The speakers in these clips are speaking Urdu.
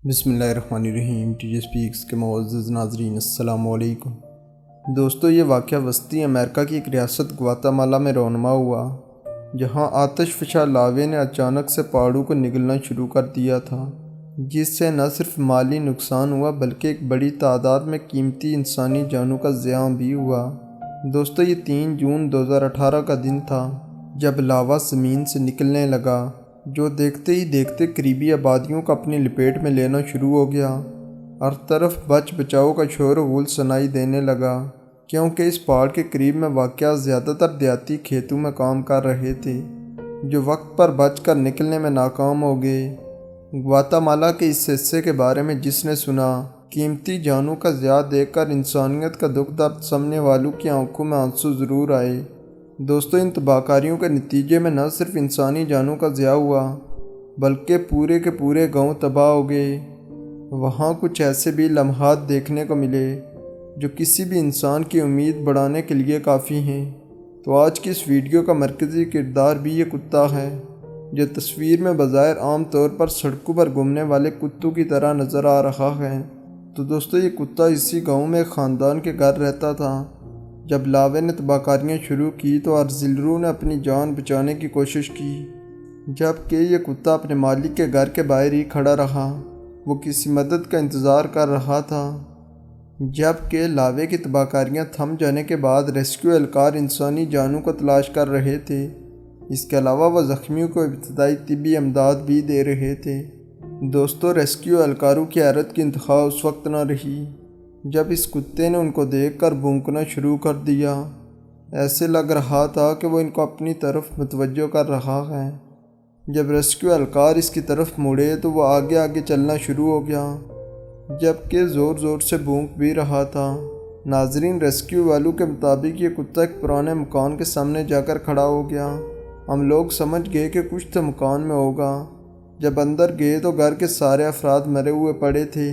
بسم اللہ الرحمن الرحیم۔ ٹی جی اسپیکس کے معزز ناظرین السلام علیکم۔ دوستو، یہ واقعہ وسطی امریکہ کی ایک ریاست گواتامالا میں رونما ہوا، جہاں آتش فشاں لاوے نے اچانک سے پہاڑوں کو نگلنا شروع کر دیا تھا، جس سے نہ صرف مالی نقصان ہوا بلکہ ایک بڑی تعداد میں قیمتی انسانی جانوں کا ضیاع بھی ہوا۔ دوستو، یہ 3 جون 2018 کا دن تھا جب لاوا زمین سے نکلنے لگا، جو دیکھتے ہی دیکھتے قریبی آبادیوں کو اپنی لپیٹ میں لینا شروع ہو گیا۔ ہر طرف بچ بچاؤ کا شور و غل سنائی دینے لگا، کیونکہ اس پہاڑ کے قریب میں واقع زیادہ تر دیہاتی کھیتوں میں کام کر رہے تھے، جو وقت پر بچ کر نکلنے میں ناکام ہو گئے۔ گواتامالا کے اس حصے کے بارے میں جس نے سنا، قیمتی جانوں کا ضیاع دیکھ کر انسانیت کا دکھ درد سمجھنے والوں کی آنکھوں میں آنسو ضرور آئے۔ دوستو، ان تباہکاریوں کے نتیجے میں نہ صرف انسانی جانوں کا ضیاع ہوا بلکہ پورے کے پورے گاؤں تباہ ہو گئے۔ وہاں کچھ ایسے بھی لمحات دیکھنے کو ملے جو کسی بھی انسان کی امید بڑھانے کے لیے کافی ہیں۔ تو آج کی اس ویڈیو کا مرکزی کردار بھی یہ کتا ہے، جو تصویر میں بظاہر عام طور پر سڑکوں پر گھومنے والے کتوں کی طرح نظر آ رہا ہے۔ تو دوستو، یہ کتا اسی گاؤں میں ایک خاندان کے گھر رہتا تھا۔ جب لاوے نے تباہکاریاں شروع کی تو ارزلرو نے اپنی جان بچانے کی کوشش کی، جبکہ یہ کتا اپنے مالک کے گھر کے باہر ہی کھڑا رہا۔ وہ کسی مدد کا انتظار کر رہا تھا۔ جبکہ لاوے کی تباہکاریاں تھم جانے کے بعد ریسکیو اہلکار انسانی جانوں کو تلاش کر رہے تھے۔ اس کے علاوہ وہ زخمیوں کو ابتدائی طبی امداد بھی دے رہے تھے۔ دوستو، ریسکیو اہلکاروں کی حیرت کی انتہا اس وقت نہ رہی جب اس کتے نے ان کو دیکھ کر بھونکنا شروع کر دیا۔ ایسے لگ رہا تھا کہ وہ ان کو اپنی طرف متوجہ کر رہا ہے۔ جب ریسکیو اہلکار اس کی طرف مڑے تو وہ آگے آگے چلنا شروع ہو گیا، جبکہ زور زور سے بھونک بھی رہا تھا۔ ناظرین، ریسکیو والوں کے مطابق یہ کتا ایک پرانے مکان کے سامنے جا کر کھڑا ہو گیا۔ ہم لوگ سمجھ گئے کہ کچھ تو مکان میں ہوگا۔ جب اندر گئے تو گھر کے سارے افراد مرے ہوئے پڑے تھے،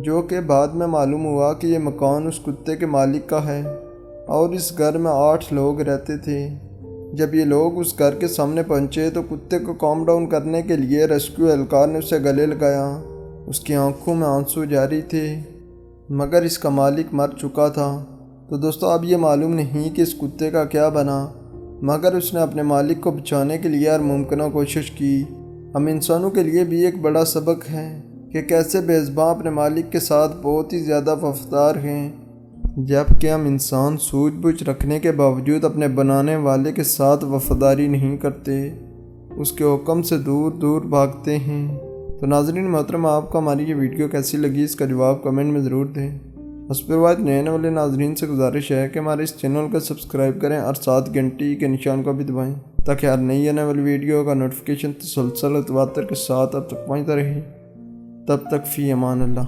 جو کہ بعد میں معلوم ہوا کہ یہ مکان اس کتے کے مالک کا ہے اور اس گھر میں 8 لوگ رہتے تھے۔ جب یہ لوگ اس گھر کے سامنے پہنچے تو کتے کو کام ڈاؤن کرنے کے لیے ریسکیو اہلکار نے اسے گلے لگایا۔ اس کی آنکھوں میں آنسو جاری تھے، مگر اس کا مالک مر چکا تھا۔ تو دوستو، اب یہ معلوم نہیں کہ اس کتے کا کیا بنا، مگر اس نے اپنے مالک کو بچانے کے لیے ہر ممکنہ کوشش کی۔ ہم انسانوں کے لیے بھی ایک بڑا سبق ہے کہ کیسے بے زباں اپنے مالک کے ساتھ بہت ہی زیادہ وفادار ہیں، جبکہ ہم انسان سوجھ بوجھ رکھنے کے باوجود اپنے بنانے والے کے ساتھ وفاداری نہیں کرتے، اس کے حکم سے دور دور بھاگتے ہیں۔ تو ناظرین محترم، آپ کو ہماری یہ ویڈیو کیسی لگی، اس کا جواب کمنٹ میں ضرور دیں۔ حسب روایت نئے آنے والے ناظرین سے گزارش ہے کہ ہمارے اس چینل کو سبسکرائب کریں اور ساتھ گھنٹی کے نشان کو بھی دبائیں، تاکہ ہر نئی آنے والی ویڈیو کا نوٹیفیکیشن تسلسل و تواتر کے ساتھ اب تک پہنچتا رہے۔ تب تک فی امان اللہ۔